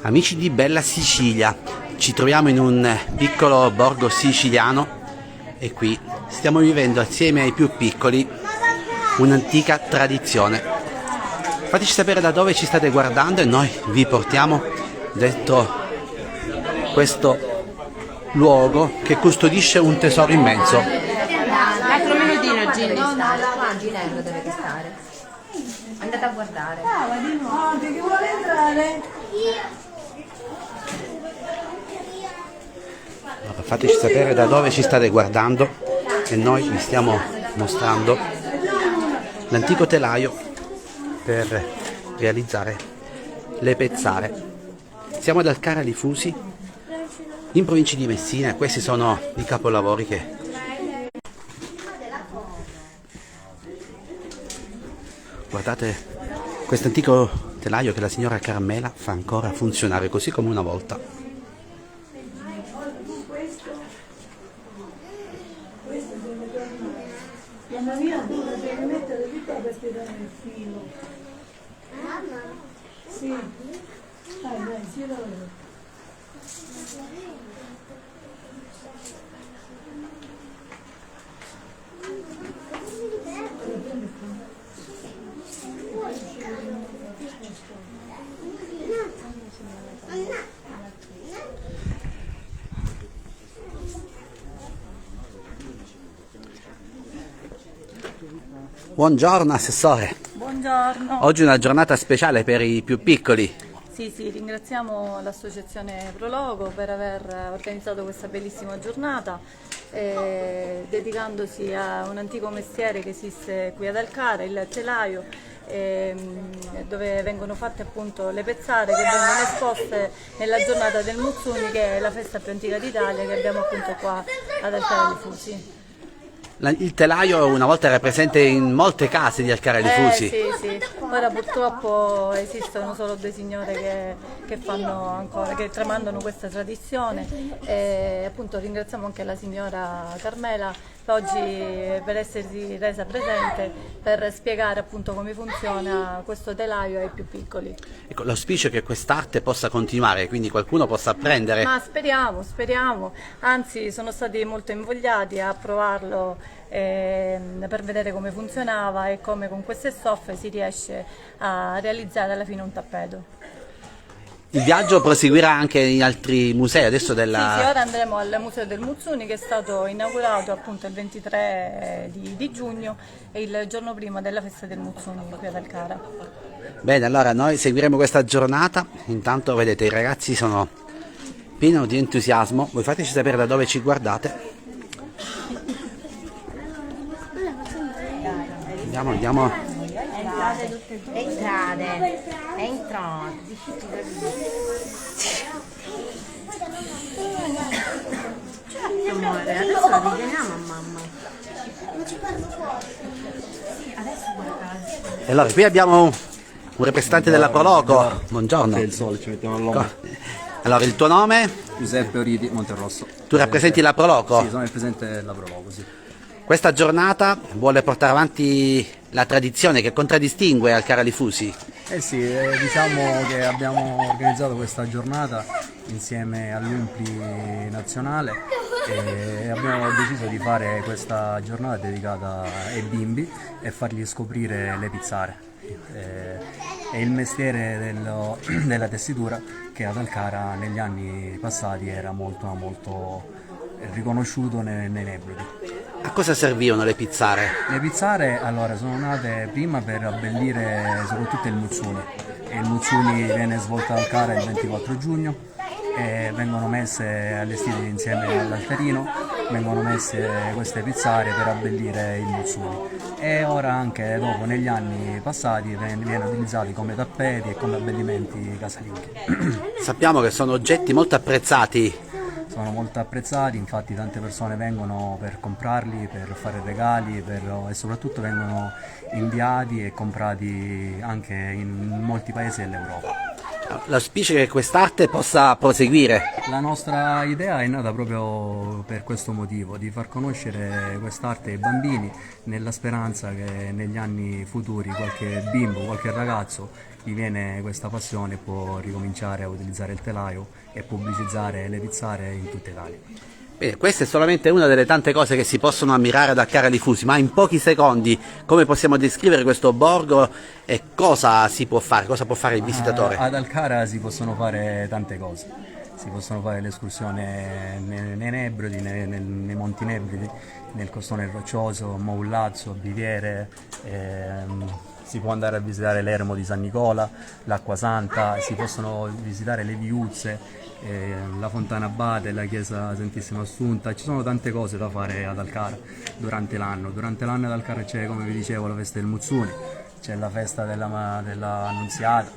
Amici di Bella Sicilia, ci troviamo in un piccolo borgo siciliano e qui stiamo vivendo assieme ai più piccoli un'antica tradizione. Fateci sapere da dove ci state guardando e noi vi portiamo dentro questo luogo che custodisce un tesoro immenso. 4 minutini Ginny. No, qua Ginevra deve stare. Andate a guardare. Che vuole entrare? Allora, fateci sapere da dove ci state guardando e noi vi stiamo mostrando l'antico telaio per realizzare le pezzare. Siamo ad Alcara di Fusi, in provincia di Messina, e questi sono i capolavori che guardate, questo antico telaio che la signora Carmela fa ancora funzionare così come una volta. Mamma mia, devi mettere tutto per tirare il filo. Mamma? Sì. Dai, tira. Buongiorno Assessore, Buongiorno. oggi è una giornata speciale per i più piccoli. Sì, ringraziamo l'associazione Prologo per aver organizzato questa bellissima giornata, dedicandosi a un antico mestiere che esiste qui ad Alcara, il telaio, dove vengono fatte appunto le pezzare che vengono esposte nella giornata del Muzzuni, che è la festa più antica d'Italia che abbiamo appunto qua ad Alcara di Fusi. Il telaio una volta era presente in molte case di Alcara di Fusi. Sì. Ora purtroppo esistono solo due signore che fanno ancora, che tramandano questa tradizione, e appunto ringraziamo anche la signora Carmela oggi per essersi resa presente, per spiegare appunto come funziona questo telaio ai più piccoli. Ecco, l'auspicio è che quest'arte possa continuare, quindi qualcuno possa apprendere. Ma speriamo, anzi sono stati molto invogliati a provarlo per vedere come funzionava e come con queste stoffe si riesce a realizzare alla fine un tappeto. Il viaggio proseguirà anche in altri musei adesso Sì, della... ora andremo al Museo del Muzzuni, che è stato inaugurato appunto il 23 di giugno, e il giorno prima della festa del Muzzuni qui ad Alcara. Bene, allora noi seguiremo questa giornata. Intanto vedete, i ragazzi sono pieni di entusiasmo. Voi fateci sapere da dove ci guardate. Andiamo. Entrate. Amore, adesso la riteniamo a mamma. E allora, qui abbiamo un rappresentante della Proloco. Buongiorno. Il sole, ci mettiamo all'ombra. Allora, il tuo nome? Giuseppe Oriti, Monterosso. Tu rappresenti la Proloco? Sì, sono il presidente della Prologo, sì. Questa giornata vuole portare avanti la tradizione che contraddistingue Alcara di Fusi. Eh sì, diciamo che abbiamo organizzato questa giornata insieme all'Umpli nazionale e abbiamo deciso di fare questa giornata dedicata ai bimbi e fargli scoprire le pizzare. È il mestiere della tessitura che ad Alcara negli anni passati era molto riconosciuto nei Nebrodi. A cosa servivano le pizzare? Le pizzare allora sono nate prima per abbellire soprattutto il Muzzuni. E il Muzzuni viene svolto ad Alcara il 24 giugno e vengono messe, allestite insieme all'altarino, vengono messe queste pizzare per abbellire il Muzzuni. E ora anche dopo, negli anni passati, viene utilizzato come tappeti e come abbellimenti casalinghi. Sappiamo che sono oggetti molto apprezzati. Sono molto apprezzati, infatti tante persone vengono per comprarli, per fare regali e soprattutto vengono inviati e comprati anche in molti paesi dell'Europa. L'auspicio è che quest'arte possa proseguire. La nostra idea è nata proprio per questo motivo, di far conoscere quest'arte ai bambini, nella speranza che negli anni futuri qualche bimbo, qualche ragazzo gli viene questa passione può ricominciare a utilizzare il telaio e pubblicizzare le pizzare in tutta Italia. Bene, questa è solamente una delle tante cose che si possono ammirare da Cara Lifusi, ma in pochi secondi come possiamo descrivere questo borgo e cosa si può fare, cosa può fare il visitatore? Ad Alcara si possono fare tante cose, si possono fare l'escursione nei Nebrodi, nei Monti Nebrodi, nel Costone Roccioso, Moullazzo, Biviere, si può andare a visitare l'Ermo di San Nicola, l'Acqua Santa, si possono visitare le Viuzze, la Fontana Abate, la chiesa Santissima Assunta. Ci sono tante cose da fare ad Alcara durante l'anno. Durante l'anno ad Alcara c'è, come vi dicevo, la festa del Muzzuni, c'è la festa della Annunziata,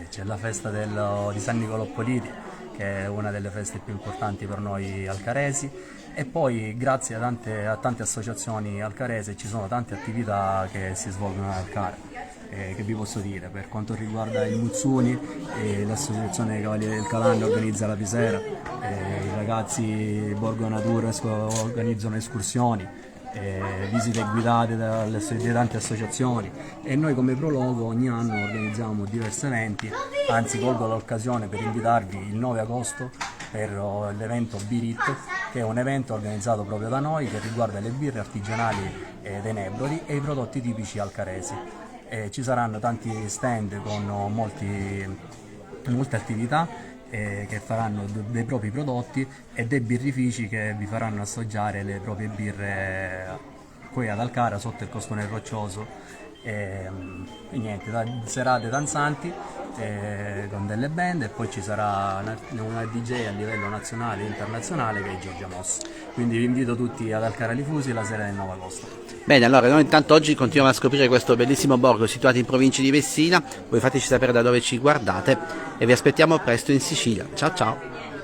c'è la festa di San Nicolò Politi, che è una delle feste più importanti per noi alcaresi, e poi grazie a tante associazioni alcarese ci sono tante attività che si svolgono ad Alcara. Che vi posso dire, per quanto riguarda il Muzzuni, l'associazione dei Cavalieri del Calanno organizza la Pisera, i ragazzi Borgo Natura organizzano escursioni, visite guidate da tante associazioni, e noi come Prologo ogni anno organizziamo diversi eventi. Anzi, colgo l'occasione per invitarvi il 9 agosto per l'evento Birit, che è un evento organizzato proprio da noi che riguarda le birre artigianali dei Nebrodi e i prodotti tipici alcaresi. Ci saranno tanti stand con molte attività che faranno dei propri prodotti e dei birrifici che vi faranno assaggiare le proprie birre qui ad Alcara sotto il Costone Roccioso. E niente, serate danzanti con delle band, e poi ci sarà una DJ a livello nazionale e internazionale che è Giorgia Moss. Quindi vi invito tutti ad Alcara Lifusi la sera del 9 agosto. Bene, allora noi intanto oggi continuiamo a scoprire questo bellissimo borgo situato in provincia di Messina. Voi fateci sapere da dove ci guardate e vi aspettiamo presto in Sicilia. Ciao ciao!